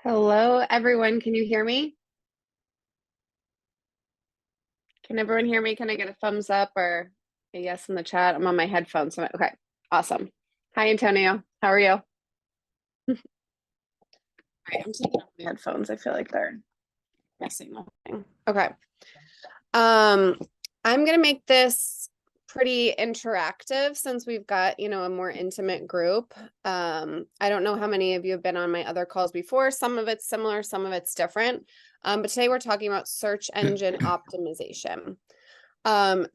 Hello, everyone. Can you hear me? Can everyone hear me? Can I get a thumbs up or a yes in the chat? I'm on my headphones. Okay, awesome. Hi, Antonio. How are you? All right, I'm taking off my headphones. I feel like they're missing nothing. Okay. Um, I'm gonna make this pretty interactive since we've got, a more intimate group. I don't know how many of you have been on my other calls before. Some of it's similar, some of it's different. But today we're talking about search engine optimization.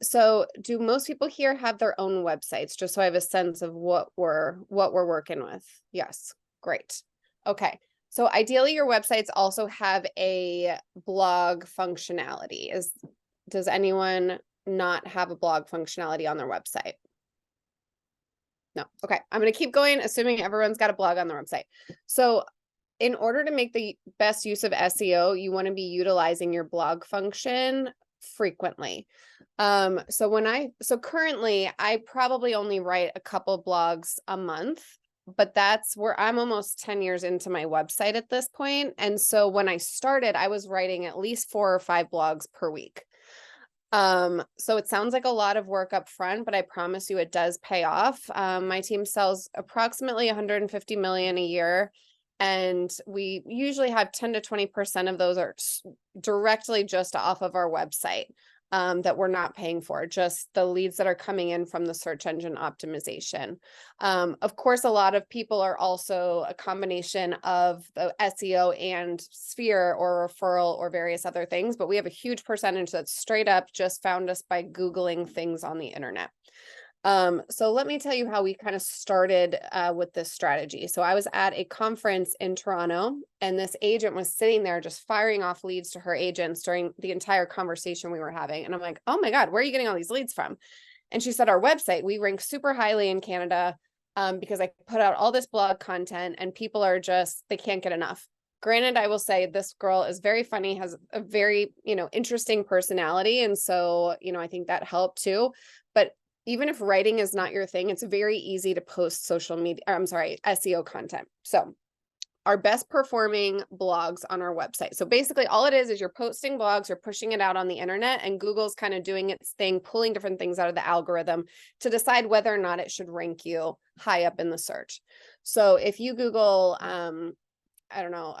So do most people here have their own websites, just so I have a sense of what we're working with? Yes, great. Okay. So ideally your websites also have a blog functionality. Does anyone not have a blog functionality on their website? No. Okay. I'm going to keep going, assuming everyone's got a blog on their website. So in order to make the best use of SEO, you want to be utilizing your blog function frequently. So currently I probably only write a couple blogs a month, but that's where I'm almost 10 years into my website at this point. And so when I started, I was writing at least 4 or 5 blogs per week. So it sounds like a lot of work up front, but I promise you it does pay off. My team sells approximately 150 million a year, and we usually have 10 to 20% of those are directly just off of our website, that we're not paying for, just the leads that are coming in from the search engine optimization. Of course, a lot of people are also a combination of the SEO and Sphere or referral or various other things, but we have a huge percentage that straight up just found us by Googling things on the internet. So let me tell you how we kind of started with this strategy. So I was at a conference in Toronto, and this agent was sitting there just firing off leads to her agents during the entire conversation we were having. And I'm like, oh my God, where are you getting all these leads from? And she said, our website, we rank super highly in Canada, because I put out all this blog content and people are just, they can't get enough. Granted, I will say this girl is very funny, has a very, interesting personality. And so, I think that helped too. But even if writing is not your thing, it's very easy to post social media, SEO content. So our best performing blogs on our website. So basically all it is you're posting blogs, you're pushing it out on the internet, and Google's kind of doing its thing, pulling different things out of the algorithm to decide whether or not it should rank you high up in the search. So if you Google, I don't know,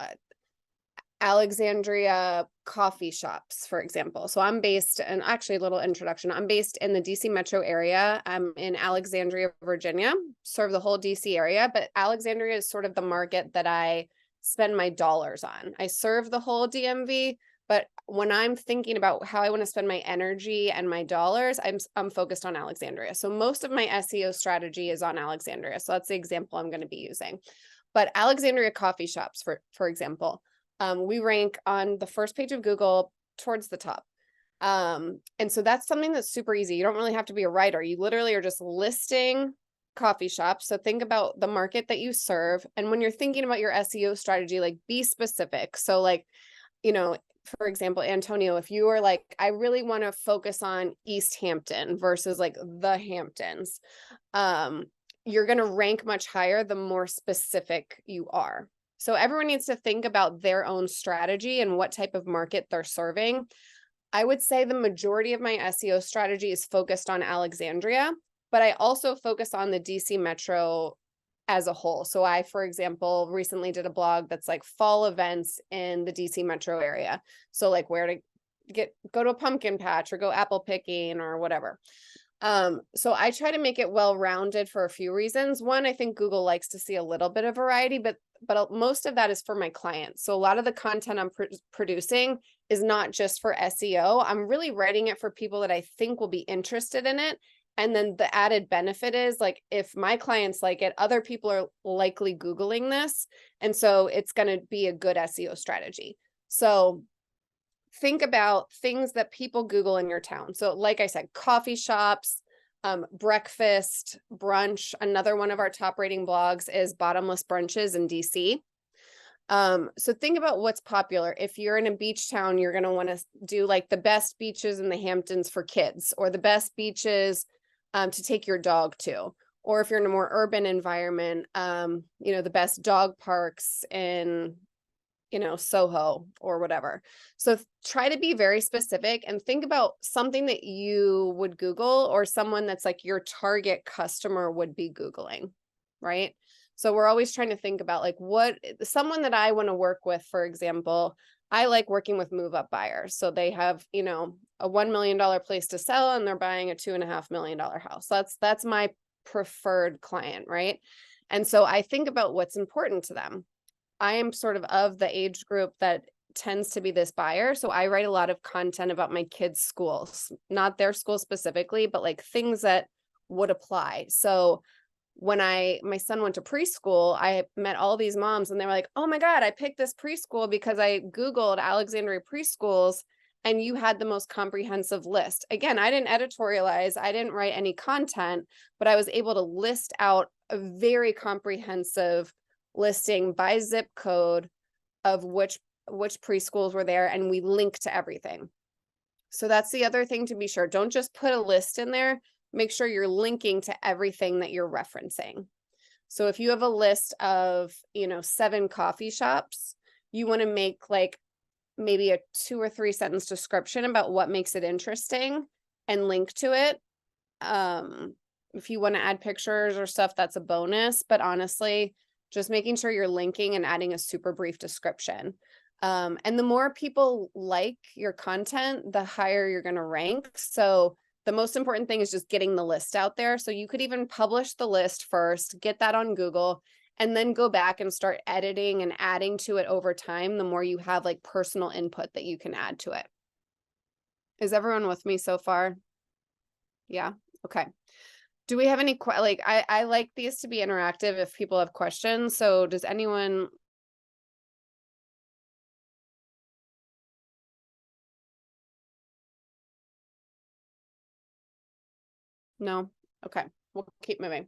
Alexandria coffee shops, for example. So I'm based, and actually a little introduction, I'm based in the DC metro area. I'm in Alexandria, Virginia, serve the whole DC area, but Alexandria is sort of the market that I spend my dollars on. I serve the whole DMV, but when I'm thinking about how I want to spend my energy and my dollars, I'm focused on Alexandria. So most of my SEO strategy is on Alexandria. So that's the example I'm going to be using. But Alexandria coffee shops, for example, we rank on the first page of Google towards the top. And so that's something that's super easy. You don't really have to be a writer. You literally are just listing coffee shops. So think about the market that you serve. And when you're thinking about your SEO strategy, like be specific. So like, for example, Antonio, if you are like, I really want to focus on East Hampton versus like the Hamptons, you're going to rank much higher the more specific you are. So everyone needs to think about their own strategy and what type of market they're serving. I would say the majority of my SEO strategy is focused on Alexandria, but I also focus on the DC Metro as a whole. So I, for example, recently did a blog that's like fall events in the DC Metro area. So like where to go to a pumpkin patch or go apple picking or whatever. So I try to make it well-rounded for a few reasons. One, I think Google likes to see a little bit of variety, but most of that is for my clients. So a lot of the content I'm producing is not just for SEO. I'm really writing it for people that I think will be interested in it. And then the added benefit is like, if my clients like it, other people are likely Googling this. And so it's going to be a good SEO strategy. So think about things that people Google in your town. So like I said, coffee shops, breakfast, brunch. Another one of our top rating blogs is bottomless brunches in DC. So think about what's popular. If you're in a beach town, you're going to want to do like the best beaches in the Hamptons for kids, or the best beaches to take your dog to. Or if you're in a more urban environment, the best dog parks in Soho or whatever. So try to be very specific and think about something that you would Google or someone that's like your target customer would be Googling, right? So we're always trying to think about like someone that I want to work with, for example, I like working with move up buyers. So they have, a $1 million place to sell and they're buying a $2.5 million house. That's my preferred client, right? And so I think about what's important to them. I am sort of the age group that tends to be this buyer. So I write a lot of content about my kids' schools, not their school specifically, but like things that would apply. So when my son went to preschool, I met all these moms and they were like, oh my God, I picked this preschool because I Googled Alexandria preschools and you had the most comprehensive list. Again, I didn't editorialize, I didn't write any content, but I was able to list out a very comprehensive listing by zip code of which preschools were there, and we link to everything. So that's the other thing to be sure. Don't just put a list in there. Make sure you're linking to everything that you're referencing. So if you have a list of, 7 coffee shops, you want to make like maybe a 2 or 3 sentence description about what makes it interesting and link to it. If you want to add pictures or stuff, that's a bonus, but honestly, just making sure you're linking and adding a super brief description. And the more people like your content, the higher you're going to rank. So the most important thing is just getting the list out there. So you could even publish the list first, get that on Google, and then go back and start editing and adding to it over time. The more you have like personal input that you can add to it. Is everyone with me so far? Yeah. Okay. Do we have any, I like these to be interactive if people have questions. So does anyone? No? Okay. We'll keep moving.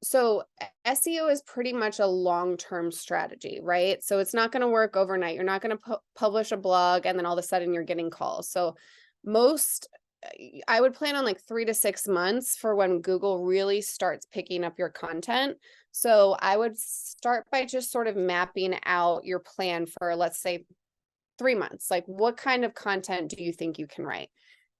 So SEO is pretty much a long-term strategy, right? So it's not going to work overnight. You're not going to publish a blog and then all of a sudden you're getting calls. So I would plan on like 3 to 6 months for when Google really starts picking up your content. So I would start by just sort of mapping out your plan for, let's say, 3 months. Like, what kind of content do you think you can write?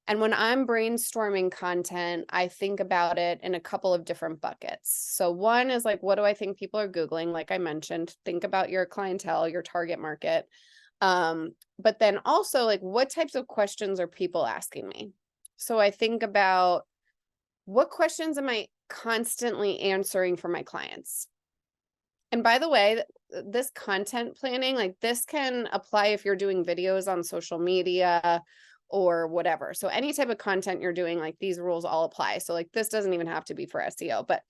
And when I'm brainstorming content, I think about it in a couple of different buckets. So one is like, what do I think people are Googling? Like I mentioned, think about your clientele, your target market. But then also like, what types of questions are people asking me? So I think about what questions am I constantly answering for my clients? And by the way, this content planning, like this can apply if you're doing videos on social media or whatever. So any type of content you're doing, like these rules all apply. So like this doesn't even have to be for SEO, but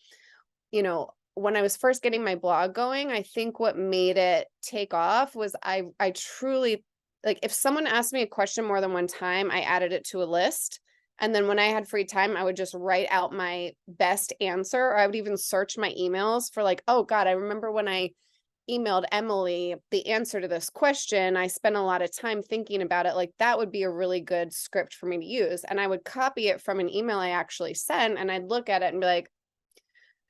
when I was first getting my blog going, I think what made it take off was I truly, like, if someone asked me a question more than one time, I added it to a list. And then when I had free time, I would just write out my best answer, or I would even search my emails for like, oh God, I remember when I emailed Emily the answer to this question, I spent a lot of time thinking about it. Like that would be a really good script for me to use. And I would copy it from an email I actually sent and I'd look at it and be like,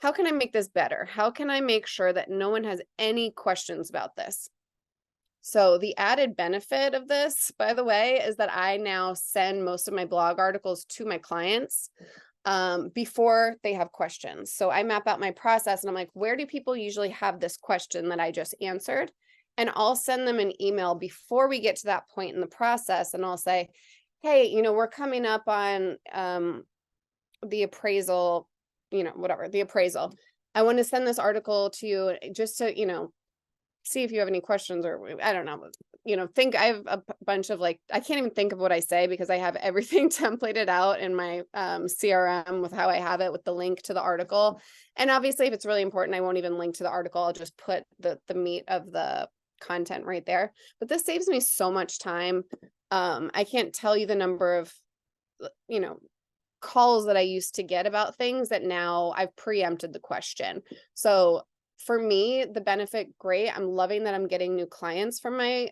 how can I make this better? How can I make sure that no one has any questions about this? So the added benefit of this, by the way, is that I now send most of my blog articles to my clients before they have questions. So I map out my process and I'm like, where do people usually have this question that I just answered? And I'll send them an email before we get to that point in the process. And I'll say, hey, we're coming up on the appraisal, the appraisal. I want to send this article to you just to, see if you have any questions, or I don't know, I have a bunch of I can't even think of what I say because I have everything templated out in my CRM with how I have it with the link to the article. And obviously if it's really important, I won't even link to the article. I'll just put the meat of the content right there. But this saves me so much time. I can't tell you the number of, calls that I used to get about things that now I've preempted the question. So for me, the benefit, great. I'm loving that I'm getting new clients from my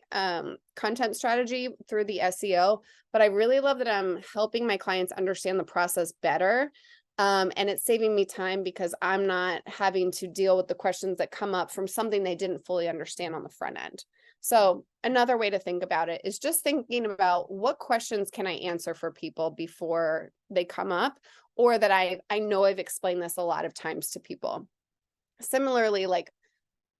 content strategy through the SEO, but I really love that I'm helping my clients understand the process better And it's saving me time because I'm not having to deal with the questions that come up from something they didn't fully understand on the front end. So another way to think about it is just thinking about what questions can I answer for people before they come up, or that I know I've explained this a lot of times to people. Similarly, like,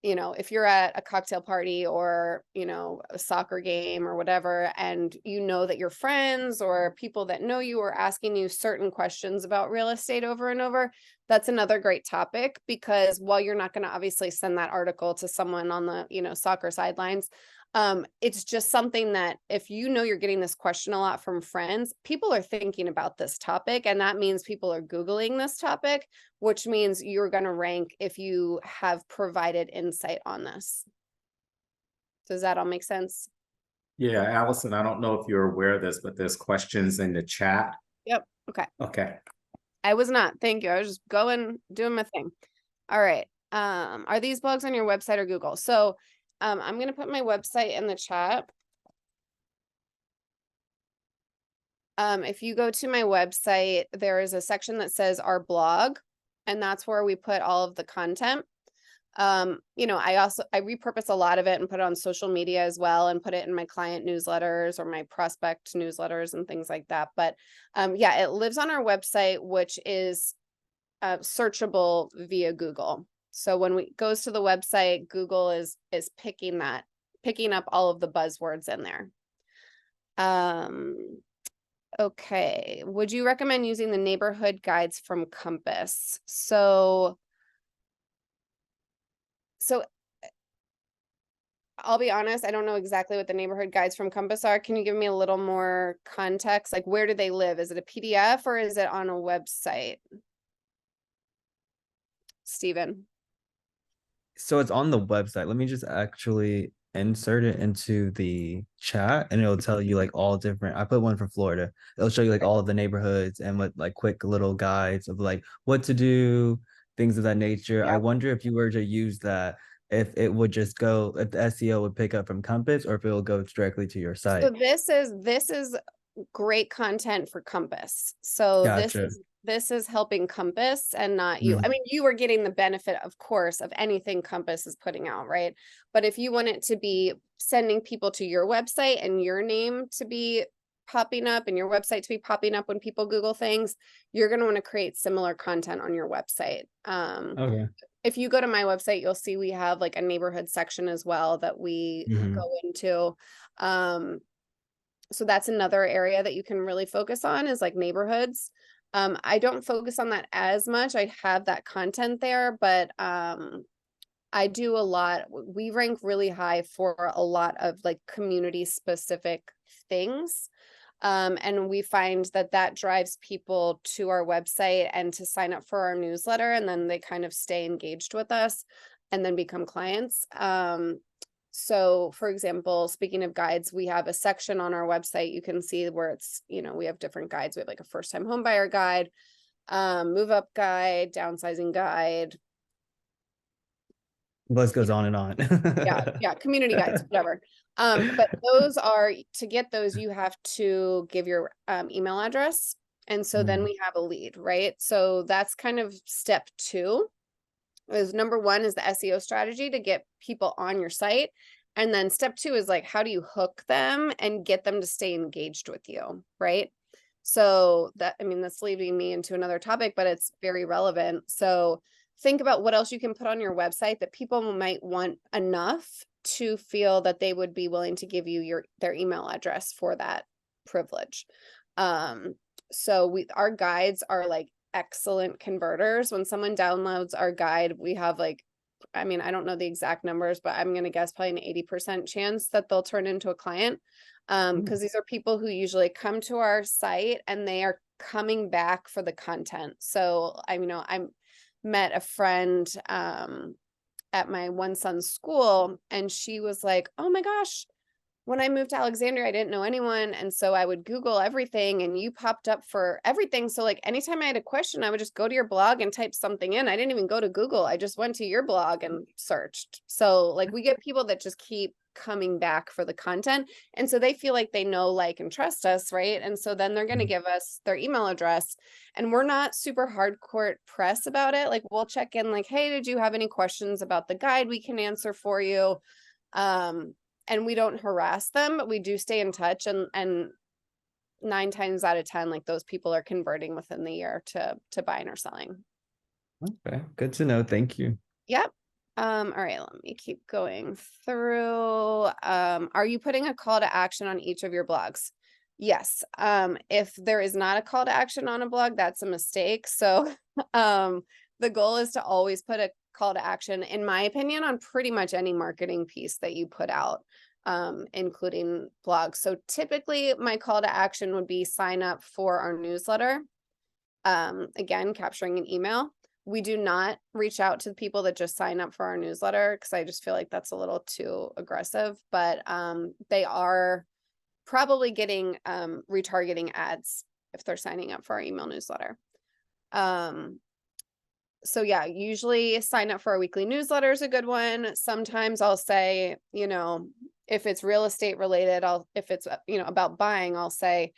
if you're at a cocktail party or, a soccer game or whatever, and that your friends or people that know you are asking you certain questions about real estate over and over, that's another great topic, because while you're not going to obviously send that article to someone on the, soccer sidelines, it's just something that if you're getting this question a lot from friends, people are thinking about this topic, and that means people are Googling this topic, which means you're going to rank if you have provided insight on this. Does that all make sense? Yeah, Allison, I don't know if you're aware of this, but there's questions in the chat. Yep. Okay. Okay. I was not. Thank you. I was just doing my thing. All right. Are these blogs on your website or Google? So, I'm going to put my website in the chat. If you go to my website, there is a section that says our blog, and that's where we put all of the content. I repurpose a lot of it and put it on social media as well, and put it in my client newsletters or my prospect newsletters and things like that. But yeah, it lives on our website, which is searchable via Google. So when we goes to the website, Google is picking up all of the buzzwords in there. Okay. Would you recommend using the neighborhood guides from Compass? So I'll be honest, I don't know exactly what the neighborhood guides from Compass are. Can you give me a little more context? Like, where do they live? Is it a PDF or is it on a website? Steven. So it's on the website. Let me just actually insert it into the chat, and it'll tell you like all different. I put one for Florida. It'll show you like all of the neighborhoods and what like quick little guides of like what to do, things of that nature. I Yep. wonder if you were to use that, if it would just go, if the SEO would pick up from Compass, or if it will go directly to your So site. this is great content for Compass. So Gotcha. this is helping Compass and not you. I Mhm. mean, you are getting the benefit, of course, of anything Compass is putting out, right? But if you want it to be sending people to your website and your name to be popping up and your website to be popping up when people Google things, you're going to want to create similar content on your website. Okay. If you go to my website, you'll see we have like a neighborhood section as well that we Mhm. go into. So that's another area that you can really focus on, is like neighborhoods. I don't focus on that as much. I have that content there, but I do a lot. We rank really high for a lot of like community specific things. And we find that drives people to our website and to sign up for our newsletter, and then they kind of stay engaged with us and then become clients. So for example, speaking of guides, we have a section on our website. You can see where it's, we have different guides. We have like a first time home buyer guide, move up guide, downsizing guide. The list goes on and on. Yeah, community guides, whatever. But those are, to get those, you have to give your email address. And so then Mhm. we have a lead, right? So that's kind of step 2. Is number 1 is the SEO strategy to get people on your site. And then step 2 is like, how do you hook them and get them to stay engaged with you, right? So that's leading me into another topic, but it's very relevant. So think about what else you can put on your website that people might want enough to feel that they would be willing to give you their email address for that privilege. So our guides are like excellent converters. When someone downloads our guide, we have like, I don't know the exact numbers, but I'm going to guess probably an 80% chance that they'll turn into a client. Because these are people who usually come to our site and they are coming back for the content. So I met a friend at my one son's school, and she was like, oh my gosh, when I moved to Alexandria, I didn't know anyone. And so I would Google everything and you popped up for everything. So like anytime I had a question, I would just go to your blog and type something in. I didn't even go to Google. I just went to your blog and searched. So like we get people that just keep coming back for the content. And so they feel like they know, like, and trust us, right? And so then they're going to give us their email address, and we're not super hardcore press about it. Like we'll check in like, hey, did you have any questions about the guide? We can answer for you. And we don't harass them, but we do stay in touch, and 9 times out of 10, like those people are converting within the year to buying or selling. Okay, good to know. Thank you. Yep. All right, let me keep going through. Are you putting a call to action on each of your blogs? Yes. If there is not a call to action on a blog, that's a mistake. So the goal is to always put a call to action, in my opinion, on pretty much any marketing piece that you put out, including blogs. So typically my call to action would be sign up for our newsletter. Again, capturing an email. We do not reach out to the people that just sign up for our newsletter because I just feel like that's a little too aggressive, but they are probably getting retargeting ads if they're signing up for our email newsletter. So yeah, usually sign up for our weekly newsletter is a good one. Sometimes I'll say, you know, if it's real estate related, if it's, you know, about buying, I'll say,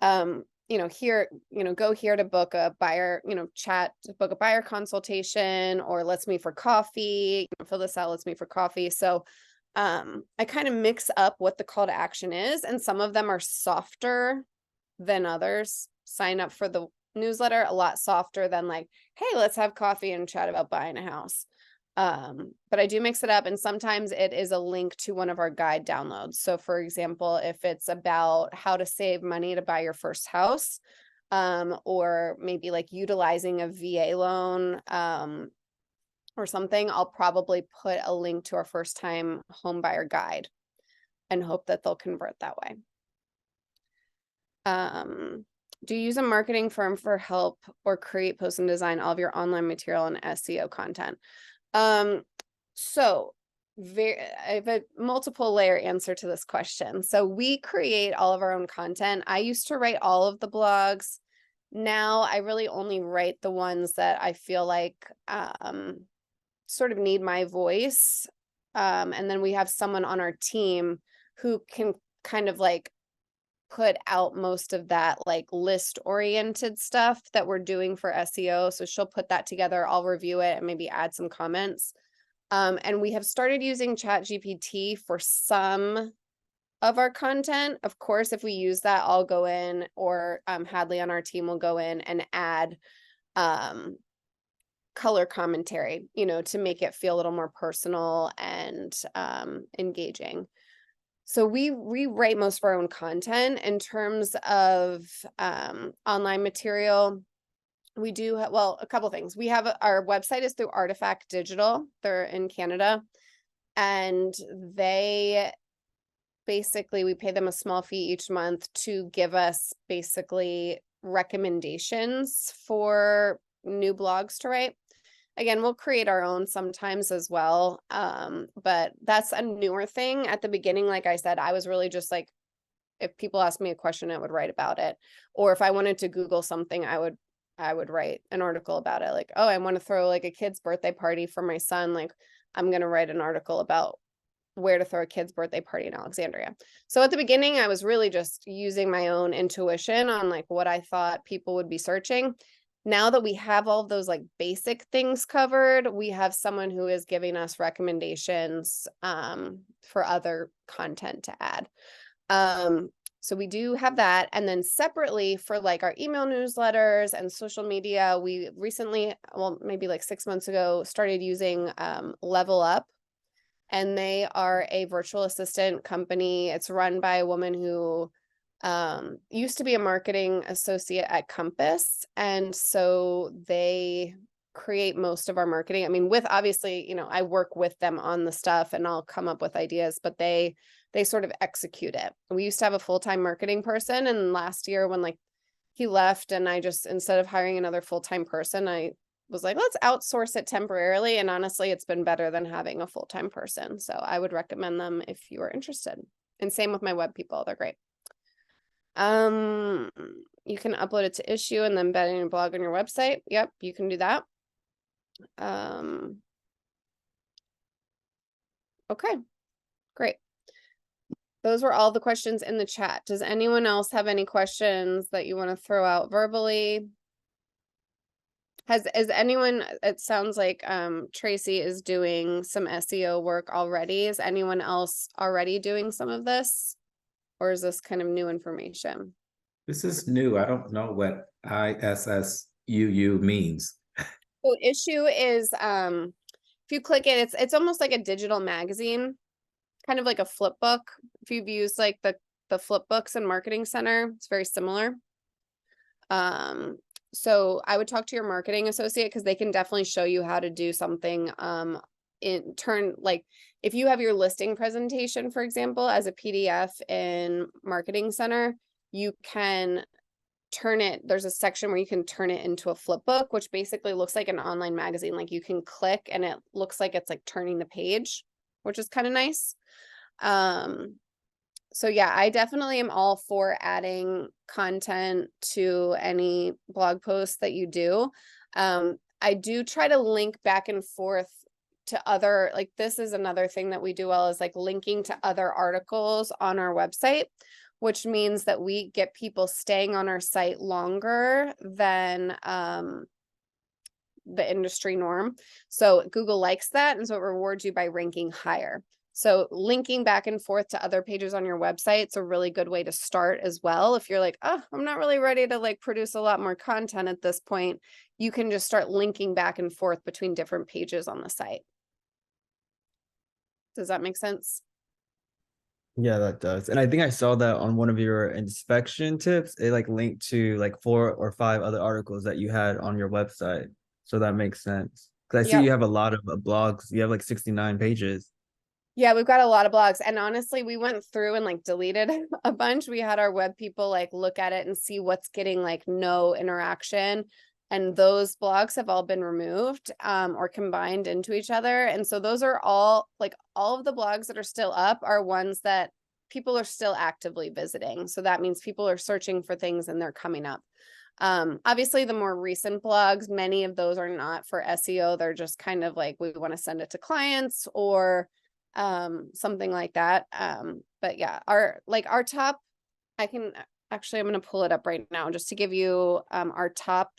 you know, here, you know, go here to book a buyer, you know, chat to book a buyer consultation, or let's meet for coffee, you know, fill this out, let's meet for coffee. So I kind of mix up what the call to action is, and some of them are softer than others. Sign up for the newsletter, a lot softer than like, hey, let's have coffee and chat about buying a house. But I do mix it up, and sometimes it is a link to one of our guide downloads. So for example, if it's about how to save money to buy your first house, or maybe like utilizing a VA loan, or something, I'll probably put a link to our first time home buyer guide and hope that they'll convert that way. Do you use a marketing firm for help or create, post, and design all of your online material and SEO content? So I have a multiple layer answer to this question. So we create all of our own content. I used to write all of the blogs. Now I really only write the ones that I feel like sort of need my voice. And then we have someone on our team who can kind of like put out most of that like list oriented stuff that we're doing for SEO. So she'll put that together. I'll review it and maybe add some comments. And we have started using ChatGPT for some of our content. Of course, if we use that, I'll go in, or Hadley on our team will go in and add color commentary, you know, to make it feel a little more personal and engaging. So we write most of our own content. In terms of online material, we do have, well, a couple things. We have our website is through Artifact Digital. They're in Canada, and they basically, we pay them a small fee each month to give us basically recommendations for new blogs to write. Again, we'll create our own sometimes as well. But that's a newer thing. At the beginning, like I said, I was really just like, if people ask me a question, I would write about it. Or if I wanted to Google something, I would write an article about it. Like, oh, I want to throw like a kid's birthday party for my son. Like, I'm going to write an article about where to throw a kid's birthday party in Alexandria. So at the beginning, I was really just using my own intuition on like what I thought people would be searching. Now that we have all of those like basic things covered, we have someone who is giving us recommendations for other content to add. So we do have that. And then separately for like our email newsletters and social media, we recently, well, maybe like 6 months ago, started using Level Up. And they are a virtual assistant company. It's run by a woman who used to be a marketing associate at Compass. And so they create most of our marketing. I mean, with obviously, you know, I work with them on the stuff and I'll come up with ideas, but they sort of execute it. We used to have a full-time marketing person, and last year when like he left, and I just, instead of hiring another full-time person, I was like, let's outsource it temporarily. And honestly, it's been better than having a full-time person. So I would recommend them if you are interested. And same with my web people. They're great. You can upload it to Issue and then embed in your blog on your website. Yep, you can do that. Okay, great. Those were all the questions in the chat. Does anyone else have any questions that you want to throw out verbally? Is anyone, it sounds like Tracy is doing some SEO work already. Is anyone else already doing some of this? Or is this kind of new information? This is new. I don't know what ISSUU means. So Issue is if you click it, it's almost like a digital magazine, kind of like a flip book. If you've used like the flip books in Marketing Center, it's very similar. So I would talk to your marketing associate because they can definitely show you how to do something in turn, like if you have your listing presentation, for example, as a PDF in Marketing Center, you can turn it, there's a section where you can turn it into a flip book, which basically looks like an online magazine. Like you can click and it looks like it's like turning the page, which is kind of nice. So yeah, I definitely am all for adding content to any blog posts that you do. I do try to link back and forth to other, like this is another thing that we do well, is like linking to other articles on our website, which means that we get people staying on our site longer than the industry norm. So Google likes that, and so it rewards you by ranking higher. So linking back and forth to other pages on your website is a really good way to start as well. If you're like, oh, I'm not really ready to like produce a lot more content at this point, you can just start linking back and forth between different pages on the site. Does that make sense? Yeah, that does. And I think I saw that on one of your inspection tips. It like linked to like 4 or 5 other articles that you had on your website. So that makes sense. Because I see Yep. you have a lot of blogs. You have like 69 pages. Yeah, we've got a lot of blogs. And honestly, we went through and like deleted a bunch. We had our web people like look at it and see what's getting like no interaction. And those blogs have all been removed or combined into each other. And so those are all like all of the blogs that are still up are ones that people are still actively visiting. So that means people are searching for things and they're coming up. Obviously the more recent blogs, many of those are not for SEO. They're just kind of like, we want to send it to clients or something like that. But yeah, our top, I'm going to pull it up right now just to give you our top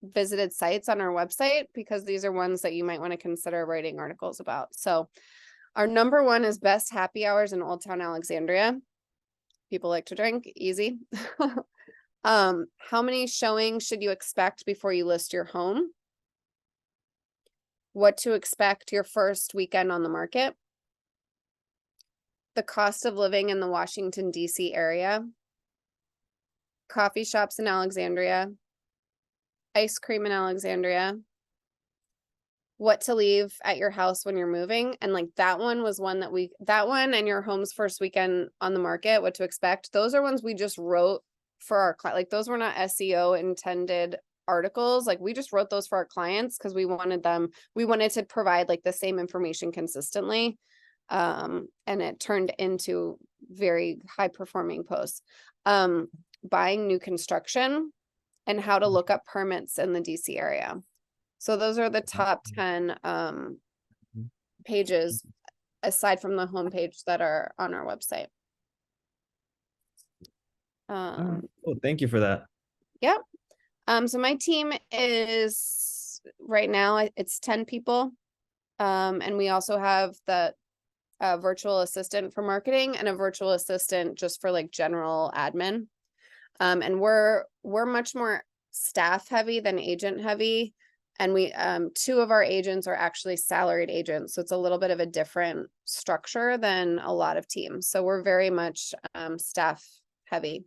visited sites on our website, because these are ones that you might want to consider writing articles about. So our number 1 is best happy hours in Old Town Alexandria. People like to drink, easy. How many showings should you expect before you list your home? What to expect your first weekend on the market? The cost of living in the Washington, D.C. area, coffee shops in Alexandria, ice cream in Alexandria, what to leave at your house when you're moving. And like that one was one that one and your home's first weekend on the market, what to expect. Those are ones we just wrote for our client. Like those were not SEO intended articles. Like we just wrote those for our clients because we wanted to provide like the same information consistently. And it turned into very high performing posts. Buying new construction and how to look up permits in the DC area. So those are the top 10 pages aside from the homepage that are on our website. Well, thank you for that. Yep. So my team is right now it's 10 people. And we also have the virtual assistant for marketing and a virtual assistant just for like general admin. And we're much more staff heavy than agent heavy. And we 2 of our agents are actually salaried agents. So it's a little bit of a different structure than a lot of teams. So we're very much staff heavy.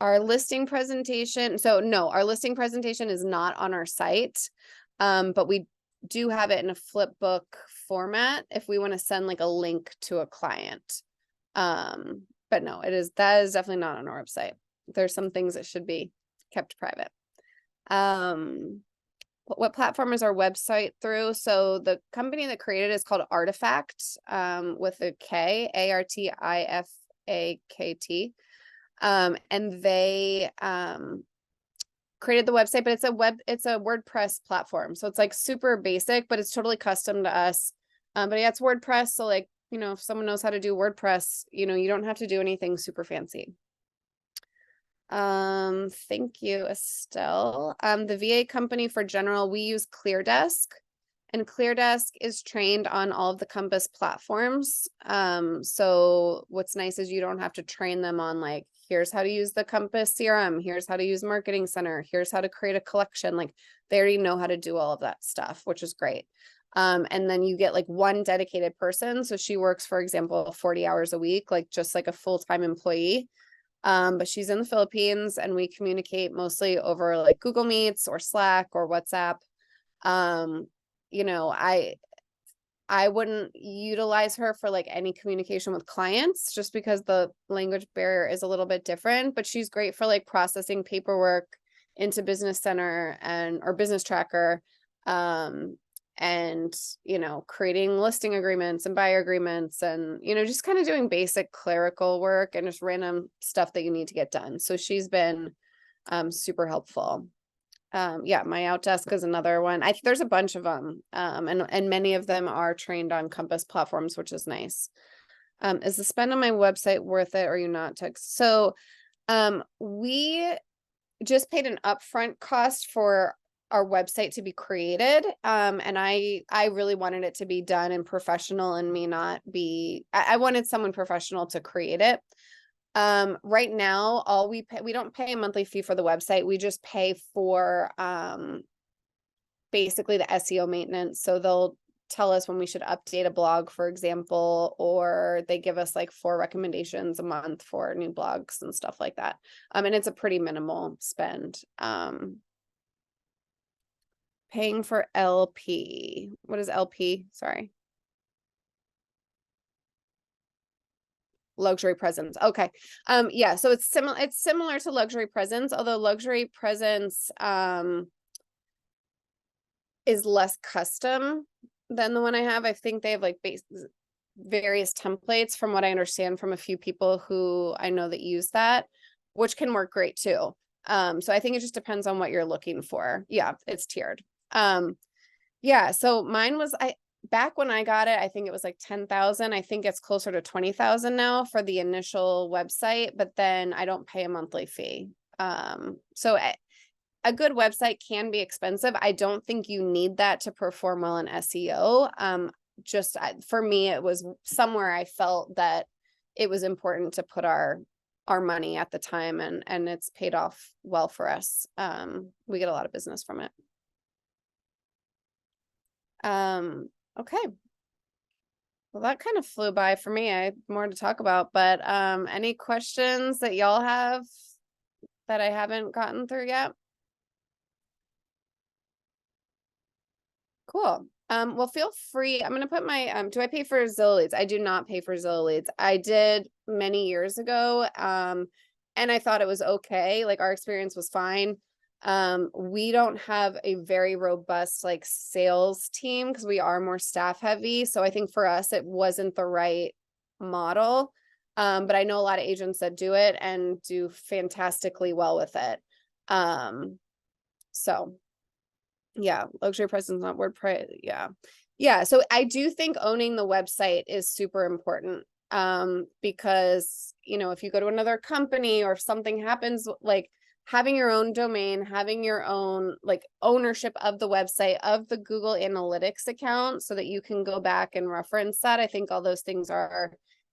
Our listing presentation. So no, our listing presentation is not on our site. But we do have it in a flip book format if we want to send like a link to a client. But no, that is definitely not on our website. There's some things that should be kept private. what platform is our website through? So the company that created it is called Artifact, with a K, Artifact. And they created the website, but it's a WordPress platform. So it's like super basic, but it's totally custom to us. But yeah, it's WordPress. So like, you know, if someone knows how to do WordPress, you know, you don't have to do anything super fancy. Thank you, Estelle. The VA company for general, we use ClearDesk, and ClearDesk is trained on all of the Compass platforms. So what's nice is you don't have to train them on like, here's how to use the Compass CRM, here's how to use Marketing Center, here's how to create a collection. Like they already know how to do all of that stuff, which is great. And then you get like one dedicated person. So she works, for example, 40 hours a week, like just like a full-time employee. But she's in the Philippines and we communicate mostly over like Google Meets or Slack or WhatsApp. You know, I wouldn't utilize her for like any communication with clients just because the language barrier is a little bit different, but she's great for like processing paperwork into Business Center or Business Tracker. And, you know, creating listing agreements and buyer agreements and, you know, just kind of doing basic clerical work and just random stuff that you need to get done. So she's been super helpful. Yeah, my Outdesk is another one. There's a bunch of them. And many of them are trained on Compass platforms, which is nice. Is the spend on my website worth it or are you not text? So we just paid an upfront cost for our website to be created. And I really wanted it to be done and professional and me not be, I wanted someone professional to create it. Right now, we don't pay a monthly fee for the website. We just pay for, basically the SEO maintenance. So they'll tell us when we should update a blog, for example, or they give us like 4 recommendations a month for new blogs and stuff like that. And it's a pretty minimal spend. Paying for LP. What is LP? Sorry. Luxury presence. Okay. Yeah, so it's similar to luxury presence, although luxury presence is less custom than the one I have. I think they have like various templates from what I understand from a few people who I know that use that, which can work great too. So I think it just depends on what you're looking for. Yeah, it's tiered. Yeah, so mine was back when I got it, I think it was like 10,000. I think it's closer to 20,000 now for the initial website, but then I don't pay a monthly fee. So a good website can be expensive. I don't think you need that to perform well in SEO. Just for me, it was somewhere I felt that it was important to put our money at the time, and it's paid off well for us. We get a lot of business from it. Okay. Well, that kind of flew by for me. I had more to talk about, but any questions that y'all have that I haven't gotten through yet? Cool. Well, feel free. I'm gonna put my do I pay for Zillow leads? I do not pay for Zillow leads. I did many years ago. And I thought it was okay. Like our experience was fine. We don't have a very robust like sales team because we are more staff heavy. So I think for us, it wasn't the right model. But I know a lot of agents that do it and do fantastically well with it. So yeah, luxury presence, not WordPress. Yeah. Yeah. So I do think owning the website is super important. Because, you know, if you go to another company or if something happens, like having your own domain, having your own like ownership of the website, of the Google Analytics account, so that you can go back and reference that. I think all those things are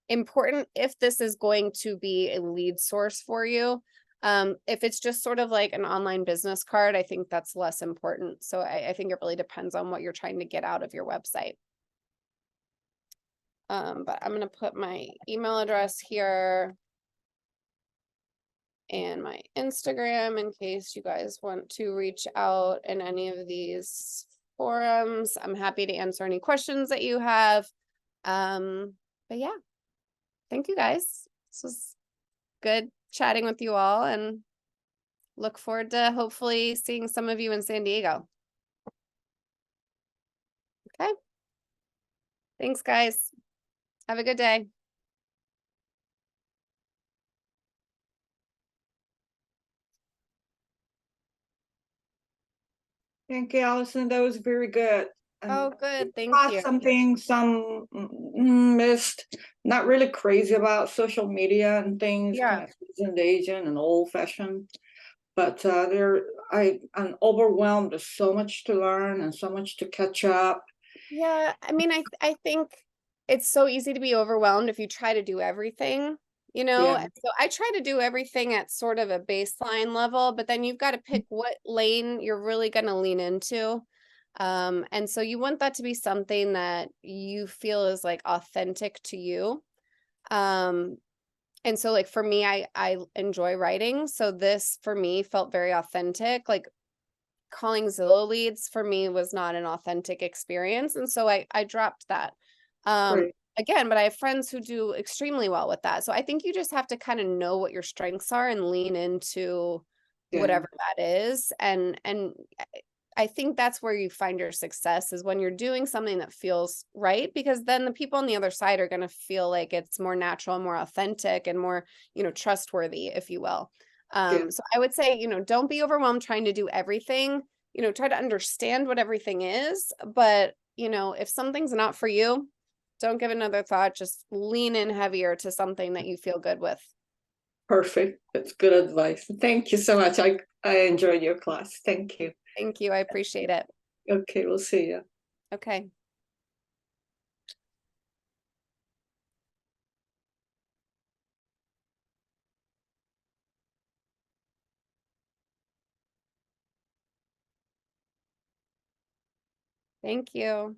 important if this is going to be a lead source for you. If it's just sort of like an online business card, I think that's less important. So I think it really depends on what you're trying to get out of your website. But I'm going to put my email address here and my Instagram in case you guys want to reach out in any of these forums. I'm happy to answer any questions that you have. But yeah, thank you guys. This was good chatting with you all and look forward to hopefully seeing some of you in San Diego. Okay. Thanks, guys. Have a good day. Thank you, Allison. That was very good. Oh, And good. Thank caught you. something some missed. Not really crazy about social media and things, Yeah. kind of seasoned agent and old fashioned. But I'm overwhelmed. There's so much to learn and so much to catch up. Yeah, I mean, I think it's so easy to be overwhelmed if you try to do everything, you know? Yeah. And so I try to do everything at sort of a baseline level, but then you've got to pick what lane you're really going to lean into. And so you want that to be something that you feel is like authentic to you. Um, and so like for me, I enjoy writing. So this for me felt very authentic. Like calling Zillow leads for me was not an authentic experience. And so I dropped that. Great. Again, but I have friends who do extremely well with that. So I think you just have to kind of know what your strengths are and lean into Yeah. whatever that is. And I think that's where you find your success is when you're doing something that feels right, because then the people on the other side are going to feel like it's more natural, more authentic, and more, trustworthy, if you will. Yeah. So I would say, don't be overwhelmed trying to do everything, try to understand what everything is. But, if something's not for you, don't give another thought. Just lean in heavier to something that you feel good with. Perfect. That's good advice. Thank you so much. I enjoyed your class. Thank you. Thank you. I appreciate it. Okay, we'll see you. Okay. Thank you.